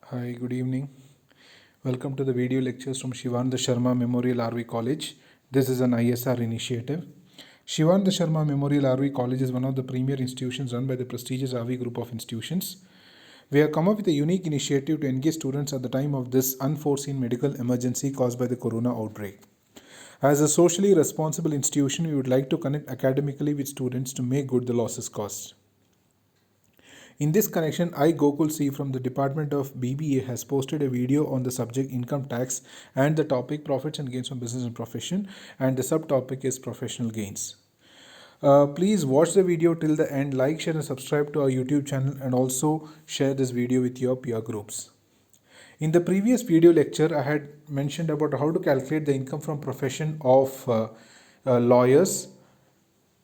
Hi, good evening. Welcome to the video lectures from Shivananda Sharma Memorial RV College. This is an ISR initiative. Shivananda Sharma Memorial RV College is one of the premier institutions run by the prestigious RV group of institutions. We have come up with a unique initiative to engage students at the time of this unforeseen medical emergency caused by the corona outbreak. As a socially responsible institution, we would like to connect academically with students to make good the losses caused. In this connection, I Gokul C from the Department of BBA has posted a video on the subject income tax and the topic profits and gains from business and profession, and the subtopic is professional gains. Please watch the video till the end, like, share and subscribe to our YouTube channel, and also share this video with your peer groups. In the previous video lecture, I had mentioned about how to calculate the income from profession of lawyers.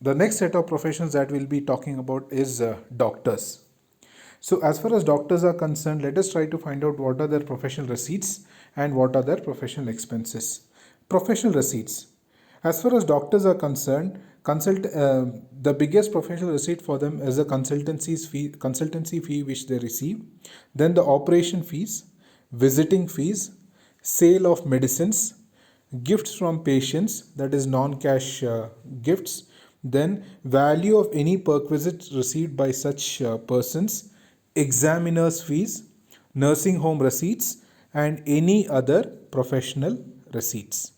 The next set of professions that we'll be talking about is doctors. So as far as doctors are concerned, let us try to find out what are their professional receipts and what are their professional expenses. Professional receipts. As far as doctors are concerned, the biggest professional receipt for them is the consultancy fee which they receive, then the operation fees, visiting fees, sale of medicines, gifts from patients, that is non-cash gifts, then value of any perquisite received by such persons, examiners fees, nursing home receipts, and any other professional receipts.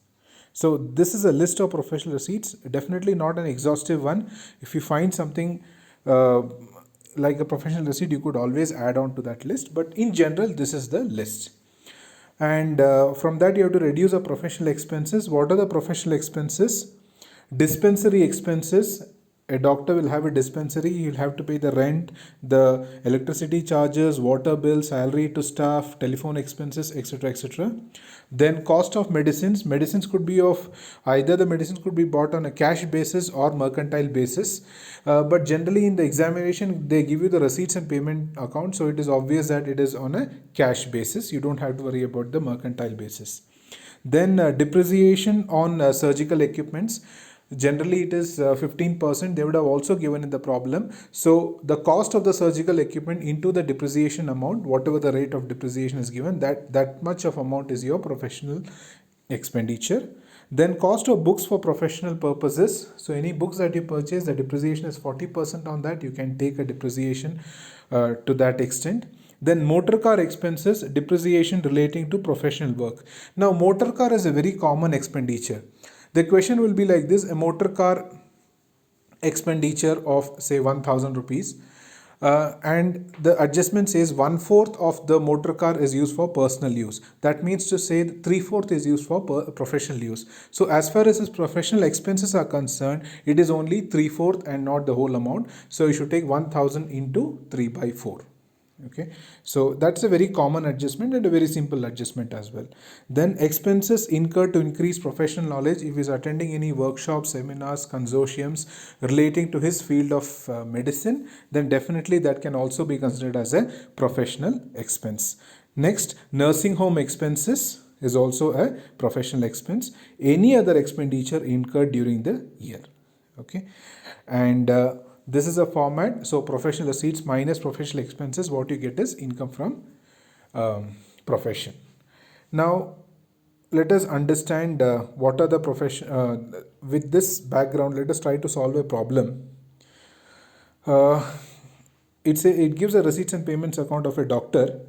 So this is a list of professional receipts, definitely not an exhaustive one. If you find something like a professional receipt, you could always add on to that list, but in general this is the list. And from that you have to reduce the professional expenses. What are the professional expenses? Dispensary expenses. A doctor will have a dispensary, he'll have to pay the rent, the electricity charges, water bill, salary to staff, telephone expenses, etc., etc. Then cost of medicines. Medicines could be of either the medicines could be bought on a cash basis or mercantile basis, but generally in the examination they give you the receipts and payment account, so it is obvious that it is on a cash basis. You don't have to worry about the mercantile basis. Then depreciation on surgical equipments. Generally it is 15%. They would have also given in the problem. So the cost of the surgical equipment into the depreciation amount, whatever the rate of depreciation is given, that much of amount is your professional expenditure. Then cost of books for professional purposes. So any books that you purchase, the depreciation is 40% on that. You can take a depreciation to that extent. Then motor car expenses, depreciation relating to professional work. Now motor car is a very common expenditure. The question will be like this: a motor car expenditure of say 1000 rupees, and the adjustment says 1/4 of the motor car is used for personal use. That means to say 3/4 is used for professional use. So as far as his professional expenses are concerned, it is only 3/4 and not the whole amount. So you should take 1000 into 3/4. Okay, so that's a very common adjustment and a very simple adjustment as well. Then expenses incurred to increase professional knowledge. If he is attending any workshops, seminars, consortiums relating to his field of medicine, then definitely that can also be considered as a professional expense. Next, nursing home expenses is also a professional expense. Any other expenditure incurred during the year. Okay, and this is a format. So professional receipts minus professional expenses, what you get is income from profession. Now let us understand what are the profession. With this background, let us try to solve a problem. It gives a receipts and payments account of a doctor,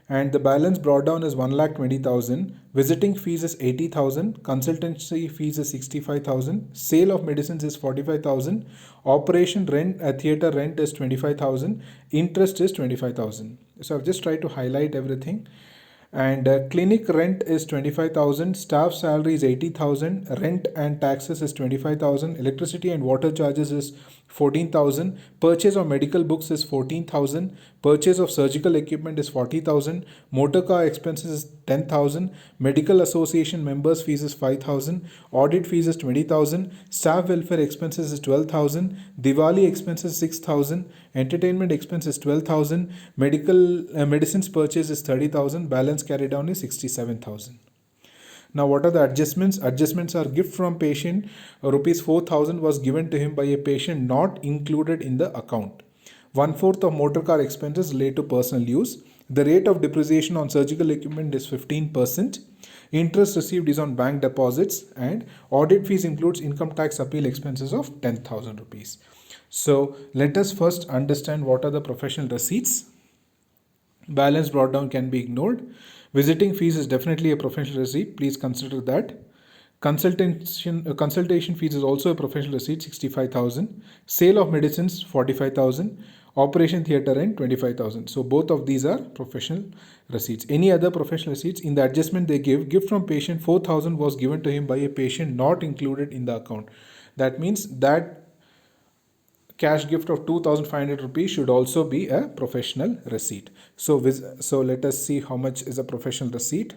and the balance brought down is 1,20,000. Visiting fees is 80,000. Consultancy fees is 65,000. Sale of medicines is 45,000. Operation rent, theater rent is 25,000. Interest is 25,000. So I've just tried to highlight everything. And clinic rent is 25,000, staff salary is 80,000, rent and taxes is 25,000, electricity and water charges is 14,000, purchase of medical books is 14,000, purchase of surgical equipment is 40,000, motor car expenses is 10,000, medical association members fees is 5,000, audit fees is 20,000, staff welfare expenses is 12,000, Diwali expenses 6,000, entertainment expense is 12,000, medicines purchase is 30,000, balance carried down is 67,000. Now what are the adjustments? Adjustments are gift from patient, rupees 4,000 was given to him by a patient not included in the account. 1/4 of motor car expenses relate to personal use. The rate of depreciation on surgical equipment is 15%. Interest received is on bank deposits, and audit fees includes income tax appeal expenses of 10,000 rupees. So let us first understand what are the professional receipts. Balance brought down can be ignored. Visiting fees is definitely a professional receipt. Please consider that. Consultation fees is also a professional receipt, 65,000. Sale of medicines, 45,000. Operation theatre rent, 25,000. So both of these are professional receipts. Any other professional receipts? In the adjustment they give, gift from patient, 4,000 was given to him by a patient not included in the account. That means that cash gift of 2,500 rupees should also be a professional receipt. So let us see how much is a professional receipt.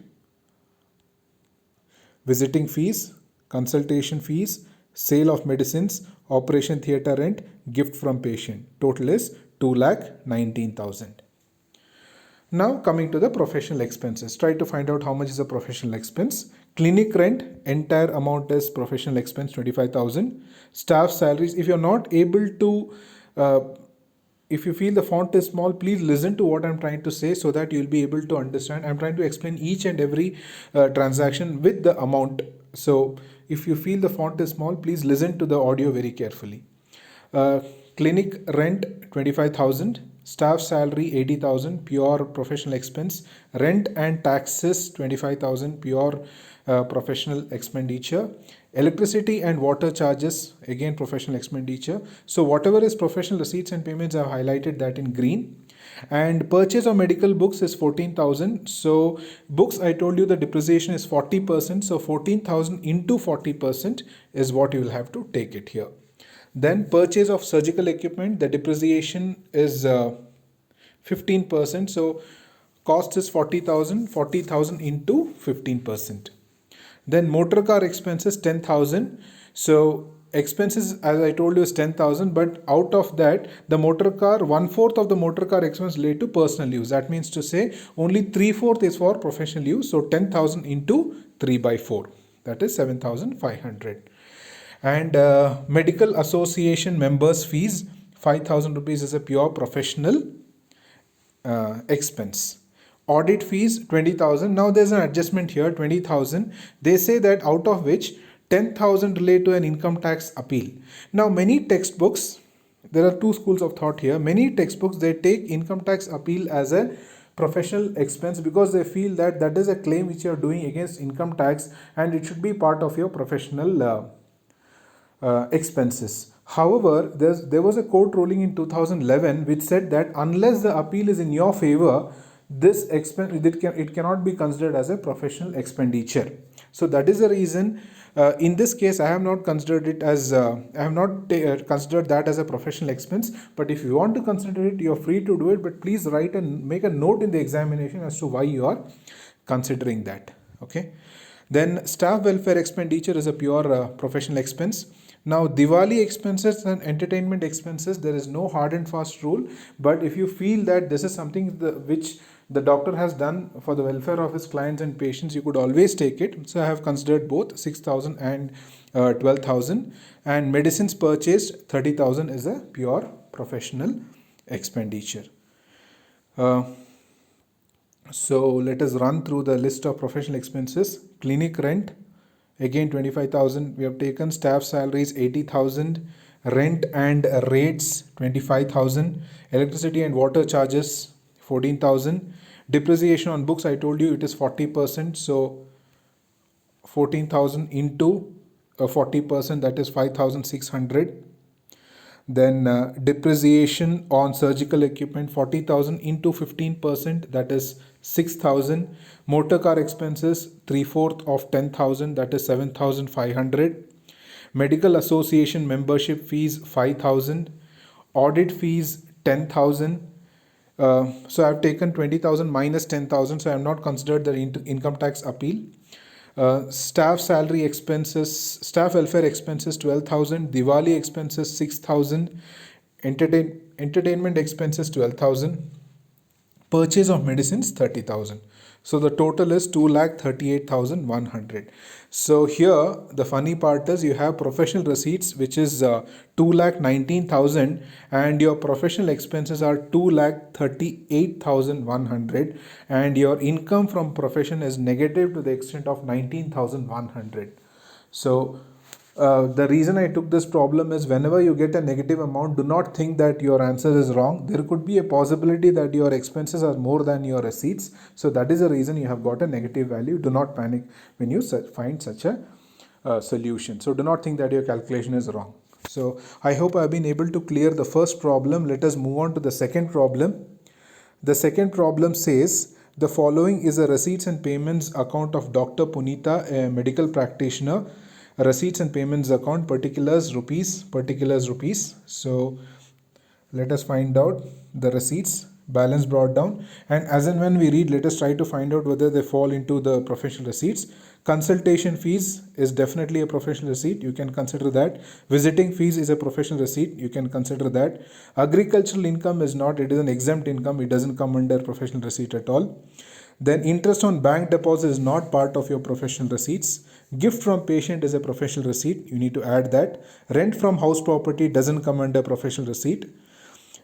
Visiting fees, consultation fees, sale of medicines, operation theatre rent, gift from patient. Total is 2,19,000. Now coming to the professional expenses. Try to find out how much is a professional expense. Clinic rent, entire amount is professional expense, 25,000. Staff salaries, if you're not able to if you feel the font is small, please listen to what I'm trying to say so that you'll be able to understand. I'm trying to explain each and every transaction with the amount. So if you feel the font is small, please listen to the audio very carefully. Clinic rent 25,000. Staff salary 80,000, pure professional expense. Rent and taxes 25,000, pure professional expenditure. Electricity and water charges, again professional expenditure. So whatever is professional receipts and payments, I've highlighted that in green. And purchase of medical books is 14,000. So books, I told you the depreciation is 40%. So 14,000 into 40% is what you will have to take it here. Then purchase of surgical equipment, the depreciation is 15%. So cost is 40,000, 40,000 into 15%. Then motor car expenses 10,000. So expenses, as I told you, is 10,000, but out of that the motor car, 1/4 of the motor car expense related to personal use. That means to say only 3/4 is for professional use. So 10,000 into 3/4, that is 7,500. And medical association members fees, 5,000 rupees is a pure professional expense. Audit fees 20,000. Now there's an adjustment here, 20,000. They say that out of which 10,000 relate to an income tax appeal. Now many textbooks, there are two schools of thought here. Many textbooks, they take income tax appeal as a professional expense because they feel that that is a claim which you are doing against income tax and it should be part of your professional expenses. However, there was a court ruling in 2011 which said that unless the appeal is in your favor, this expense it cannot be considered as a professional expenditure. So that is the reason in this case I have not considered it as considered that as a professional expense. But if you want to consider it, you are free to do it, but please write and make a note in the examination as to why you are considering that. Okay. Then staff welfare expenditure is a pure professional expense. Now Diwali expenses and entertainment expenses, there is no hard and fast rule, but if you feel that this is something which the doctor has done for the welfare of his clients and patients, you could always take it. So I have considered both 6,000 and 12,000. And medicines purchased 30,000 is a pure professional expenditure. So let us run through the list of professional expenses. Clinic rent, again 25,000 we have taken. Staff salaries 80,000. Rent and rates 25,000. Electricity and water charges 14,000. Depreciation on books, I told you it is 40%. So 14,000 into 40%, that is 5,600. Then depreciation on surgical equipment, 40,000 into 15%, that is 6,000. Motor car expenses 3/4 of 10,000, that is 7,500. Medical association membership fees 5,000. Audit fees 10,000. So I have taken 20,000 minus 10,000. So I have not considered the income tax appeal. Staff salary expenses, staff welfare expenses 12,000. Diwali expenses 6,000. Entertainment expenses 12,000. Purchase of medicines 30,000. So the total is 2,38,100. So here the funny part is you have professional receipts which is 2,19,000 and your professional expenses are 2,38,100 and your income from profession is negative to the extent of 19,100. So the reason I took this problem is whenever you get a negative amount, do not think that your answer is wrong. There could be a possibility that your expenses are more than your receipts. So that is the reason you have got a negative value. Do not panic when you find such a solution. So do not think that your calculation is wrong. So I hope I have been able to clear the first problem. Let us move on to the second problem. The second problem says the following is a receipts and payments account of Dr. Punita, a medical practitioner. Receipts and payments account, particulars rupees. So let us find out the receipts, balance brought down, and as and when we read, let us try to find out whether they fall into the professional receipts. Consultation fees is definitely a professional receipt, you can consider that. Visiting fees is a professional receipt, you can consider that. Agricultural income is not, it is an exempt income, it doesn't come under professional receipt at all. Then interest on bank deposit is not part of your professional receipts. Gift from patient is a professional receipt, you need to add that. Rent from house property doesn't come under professional receipt.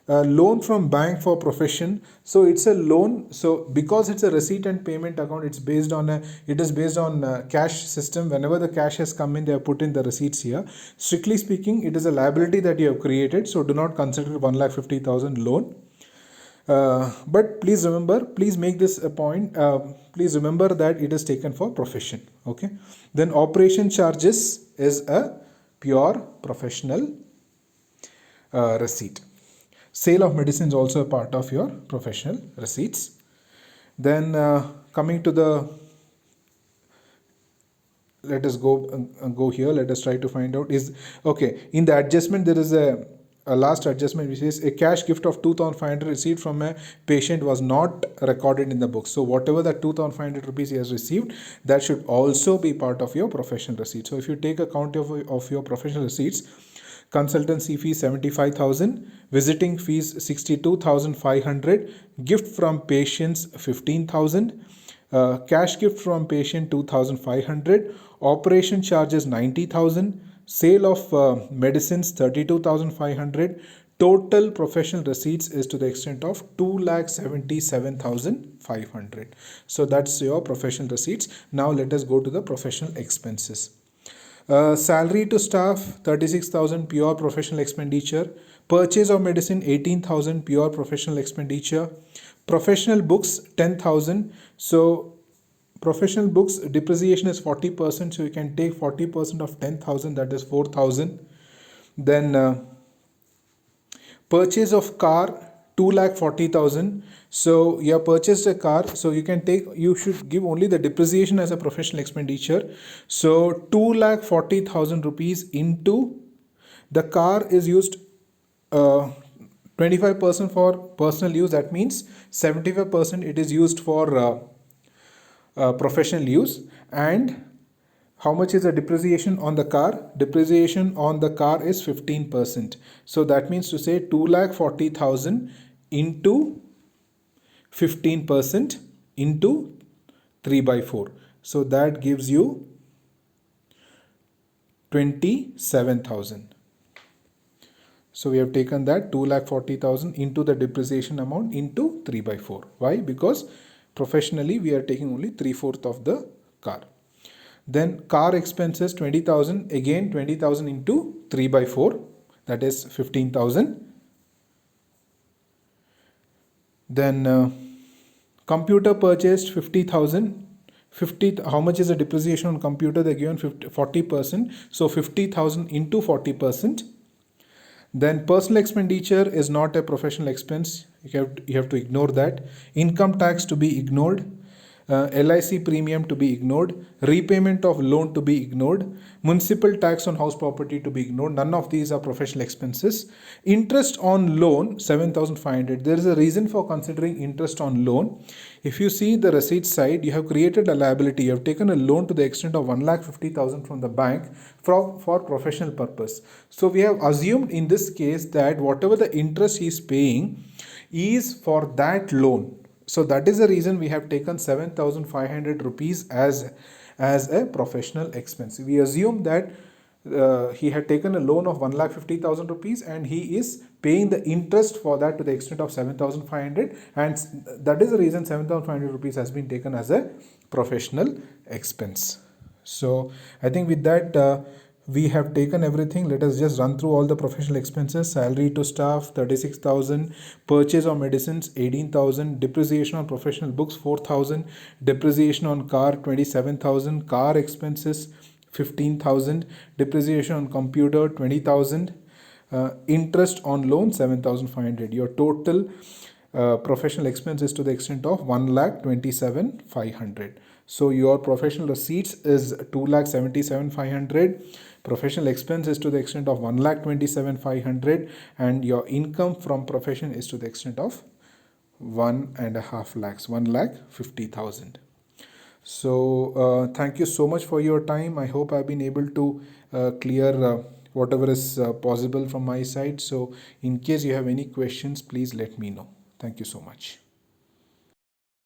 Loan from bank for profession, so it's a loan. So because it's a receipt and payment account, it is based on cash system. Whenever the cash has come in, they have put in the receipts here. Strictly speaking, it is a liability that you have created, so do not consider 1,50,000 loan. But please remember, please make this a point, please remember that it is taken for profession. Okay, then operation charges is a pure professional receipt. Sale of medicine is also a part of your professional receipts. Then coming to the, let us go here, let us try to find out is, okay, in the adjustment there is a last adjustment which is a cash gift of 2,500 received from a patient was not recorded in the book. So whatever that 2,500 rupees he has received, that should also be part of your professional receipt. So if you take account of your professional receipts, consultancy fee 75,000, visiting fees 62,500, gift from patients 15,000, cash gift from patient 2,500, operation charges 90,000, sale of medicines 32,500. Total professional receipts is to the extent of 2,77,500. So that's your professional receipts. Now let us go to the professional expenses. Salary to staff 36,000 pure professional expenditure. Purchase of medicine 18,000 pure professional expenditure. Professional books 10,000. So professional books depreciation is 40%, so you can take 40% of 10,000, that is 4,000. Then purchase of car 2,40,000. So you have purchased a car, so you should give only the depreciation as a professional expenditure. So 2,40,000 rupees into the car is used 25% for personal use, that means 75% it is used for professional use. And how much is the depreciation on the car? Depreciation on the car is 15%. So that means to say 2,40,000 into 15% into 3/4. So that gives you 27,000. So we have taken that 2,40,000 into the depreciation amount into 3/4. Why? Because professionally we are taking only 3/4 of the car. Then car expenses 20,000, again 20,000 into 3/4, that is 15,000. Then computer purchased 50,000. How much is the depreciation on computer? They given 40%, so 50,000 into 40%. Then personal expenditure is not a professional expense, you have to ignore that. Income tax to be ignored. LIC premium to be ignored, repayment of loan to be ignored, municipal tax on house property to be ignored. None of these are professional expenses. Interest on loan 7,500. There is a reason for considering interest on loan. If you see the receipt side, you have created a liability. You have taken a loan to the extent of 1,50,000 from the bank for professional purpose. So we have assumed in this case that whatever the interest he is paying is for that loan. So that is the reason we have taken 7,500 rupees as a professional expense. We assume that he had taken a loan of 1,50,000 rupees and he is paying the interest for that to the extent of 7,500, and that is the reason 7,500 rupees has been taken as a professional expense. So I think with that we have taken everything. Let us just run through all the professional expenses. Salary to staff 36,000, purchase of medicines 18,000, depreciation on professional books 4,000, depreciation on car 27,000, car expenses 15,000, depreciation on computer 20,000, interest on loan 7,500. Your total professional expenses to the extent of 1,27,500. So your professional receipts is 2,77,500. Professional expenses to the extent of 1,27,500, and your income from profession is to the extent of 1.5 lakhs, 1,50,000. So thank you so much for your time. I hope I've been able to clear whatever is possible from my side. So in case you have any questions, please let me know. Thank you so much.